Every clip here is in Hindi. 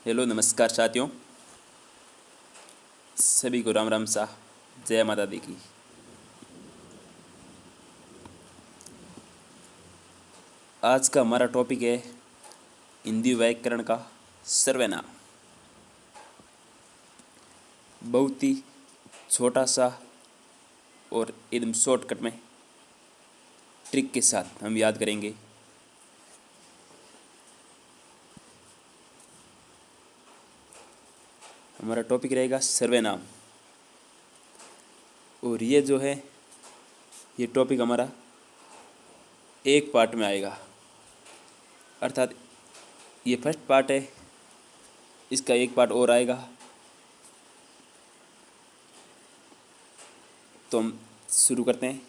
हेलो नमस्कार साथियों, सभी को राम राम सा। जय माता दी की। आज का हमारा टॉपिक है हिंदी व्याकरण का सर्वनाम। बहुत ही छोटा सा और एकदम शॉर्टकट में ट्रिक के साथ हम याद करेंगे। हमारा टॉपिक रहेगा सर्वनाम, और ये जो है ये टॉपिक हमारा एक पार्ट में आएगा, अर्थात ये फर्स्ट पार्ट है, इसका एक पार्ट और आएगा। तो हम शुरू करते हैं।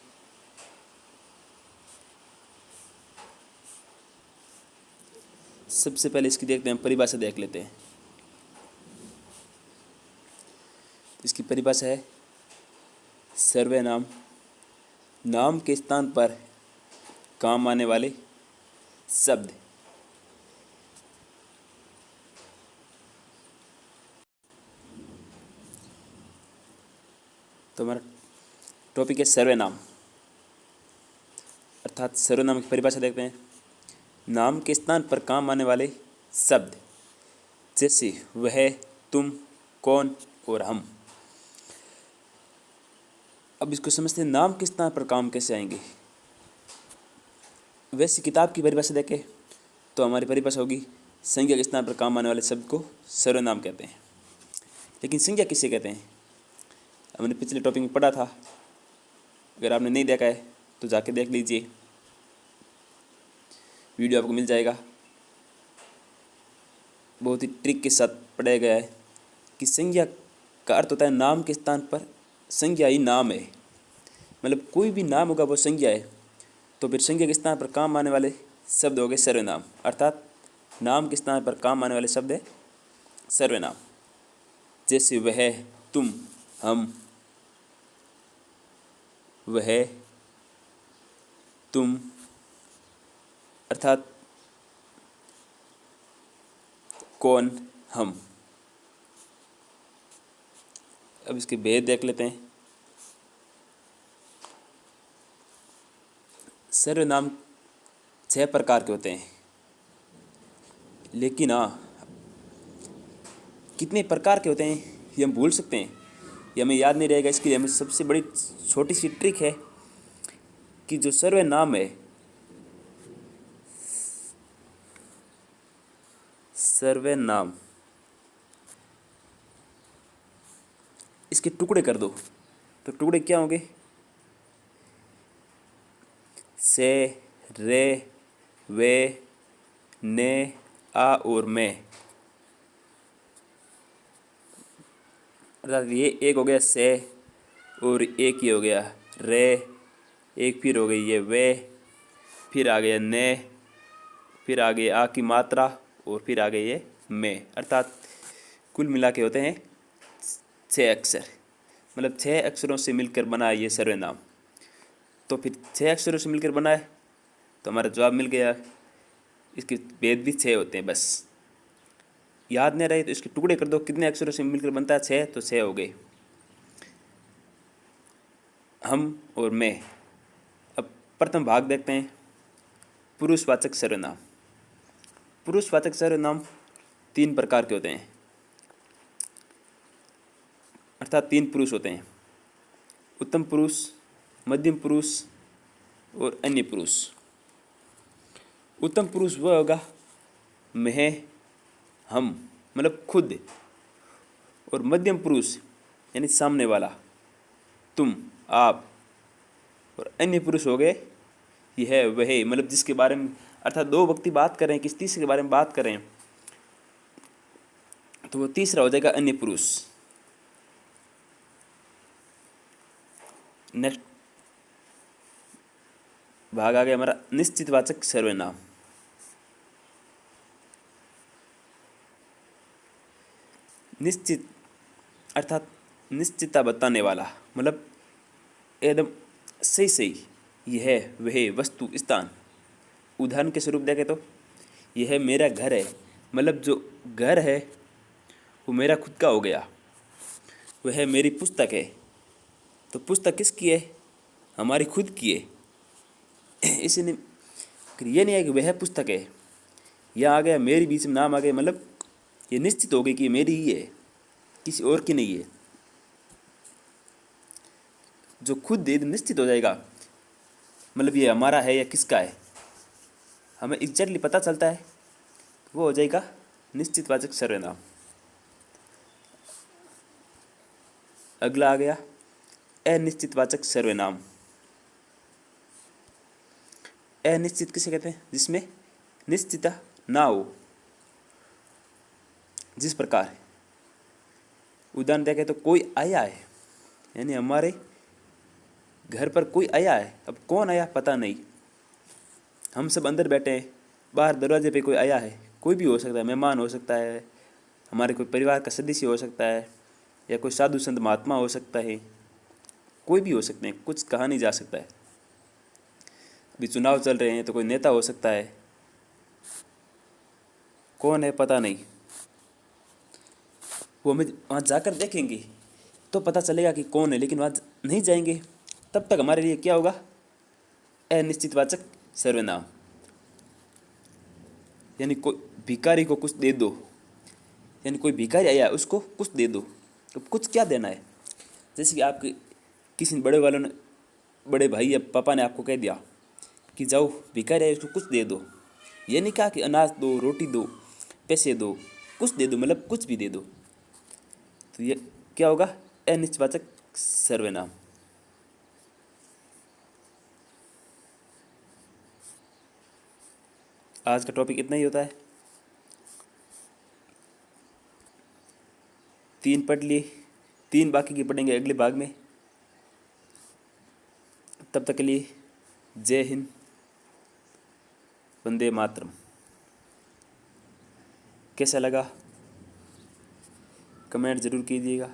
सबसे पहले इसकी देखते हैं, परिभाषा देख लेते हैं। इसकी परिभाषा है सर्वनाम, नाम के स्थान पर काम आने वाले शब्द। तो हमारा टॉपिक है सर्वनाम, अर्थात सर्वनाम की परिभाषा देखते हैं। नाम के स्थान पर काम आने वाले शब्द, जैसे वह, तुम, कौन और हम। अब इसको समझते हैं, नाम के स्थान पर काम कैसे आएंगे। वैसे किताब की परिभाषा देखें तो हमारी परिभाषा होगी, संज्ञा के स्थान पर काम आने वाले शब्द को सर्वनाम कहते हैं। लेकिन संज्ञा किसे कहते हैं, हमने पिछले टॉपिक में पढ़ा था। अगर आपने नहीं देखा है तो जाके देख लीजिए, वीडियो आपको मिल जाएगा। बहुत ही ट्रिक के साथ पढ़ाया गया है कि संज्ञा का अर्थ होता है नाम के स्थान पर संज्ञा ही नाम है, मतलब कोई भी नाम होगा वो संज्ञा है। तो फिर संज्ञा के स्थान पर काम आने वाले शब्द हो गए सर्वनाम, अर्थात नाम के स्थान पर काम आने वाले शब्द है सर्वनाम। जैसे वह, तुम, हम, वह, तुम, अर्थात कौन, हम। अब इसके भेद देख लेते हैं। सर्वनाम 6 प्रकार के होते हैं, लेकिन कितने प्रकार के होते हैं ये हम भूल सकते हैं, ये हमें याद नहीं रहेगा। इसके लिए हमें सबसे बड़ी छोटी सी ट्रिक है कि जो सर्वनाम है, सर्वनाम, इसके टुकड़े कर दो। तो टुकड़े क्या होंगे, से, रे, वे, ने, आ और मैं। अर्थात ये एक हो गया से, और एक ये हो गया रे, एक फिर हो गई ये वे, फिर आ गया ने, फिर आ गई आ की मात्रा, और फिर आ गई ये में। अर्थात कुल मिला के होते हैं 6 अक्षर, मतलब 6 अक्षरों से मिलकर बना ये सर्वनाम। तो फिर 6 अक्षरों से मिलकर बना है तो हमारा जवाब मिल गया। इसके भेद भी 6 होते हैं, बस याद नहीं रहे तो इसके टुकड़े कर दो। कितने अक्षरों से मिलकर बनता है 6, तो 6 हो गए, हम और मैं। अब प्रथम भाग देखते हैं, पुरुषवाचक सर्वनाम। पुरुषवाचक सर्वनाम 3 प्रकार के होते हैं, अर्थात 3 पुरुष होते हैं, उत्तम पुरुष, मध्यम पुरुष और अन्य पुरुष। उत्तम पुरुष वह होगा मैं, हम, मतलब खुद, और मध्यम पुरुष यानी सामने वाला, तुम, आप, और अन्य पुरुष हो गए यह वह, मतलब जिसके बारे में, अर्थात 2 व्यक्ति बात कर रहे हैं, किस तीसरे के बारे में बात कर रहे हैं, तो वो तीसरा हो जाएगा अन्य पुरुष। नेक्स्ट भाग आ गया हमारा निश्चितवाचक सर्वनाम। निश्चित अर्थात निश्चितता बताने वाला, मतलब एकदम सही सही, यह वह वस्तु, स्थान। उदाहरण के स्वरूप देखें तो यह मेरा घर है, मतलब जो घर है वो मेरा खुद का हो गया, वह मेरी पुस्तक है। तो पुस्तक किसकी है? हमारी खुद की है। इसलिए ये नहीं है कि वह पुस्तक है, यह आ गया मेरी बीच में नाम आ गया, मतलब ये निश्चित हो गई कि ये मेरी ही है, किसी और की नहीं है। जो खुद निश्चित हो जाएगा, मतलब ये हमारा है या किसका है, हमें एग्जैक्टली पता चलता है, वो हो जाएगा निश्चितवाचक सर्वनाम। अगला आ गया अनिश्चितवाचक सर्वनाम। अनिश्चित किसे कहते हैं? जिसमें निश्चितता ना हो। जिस प्रकार उदाहरण देखें तो कोई आया है, यानी हमारे घर पर कोई आया है। अब कौन आया पता नहीं, हम सब अंदर बैठे हैं, बाहर दरवाजे पे कोई आया है, कोई भी हो सकता है, मेहमान हो सकता है, हमारे कोई परिवार का सदस्य हो सकता है, या कोई साधु संत महात्मा हो सकता है, कोई भी हो सकते हैं, कुछ कहा नहीं जा सकता है। अभी चुनाव चल रहे हैं तो कोई नेता हो सकता है, कौन है पता नहीं। वो हमें वहाँ जाकर देखेंगे तो पता चलेगा कि कौन है, लेकिन वहाँ नहीं जाएंगे तब तक हमारे लिए क्या होगा? अनिश्चितवाचक सर्वनाम। यानी कोई भिखारी को कुछ दे दो, यानी कोई भिखारी आया उसको कुछ दे दो। तो कुछ क्या देना है? जैसे कि आपके किसी बड़े वालों ने, बड़े भाई या पापा ने आपको कह दिया कि जाओ भिखारी आया उसको कुछ दे दो। ये नहीं कहा कि अनाज दो, रोटी दो, पैसे दो, कुछ दे दो, मतलब कुछ भी दे दो। तो ये क्या होगा? अनिश्चितवाचक सर्वनाम। आज का टॉपिक इतना ही होता है। 3 पढ़ लिए, 3 बाकी की पढ़ेंगे अगले भाग में। तब तक के लिए जय हिंद, वंदे मातरम। कैसा लगा कमेंट ज़रूर कीजिएगा।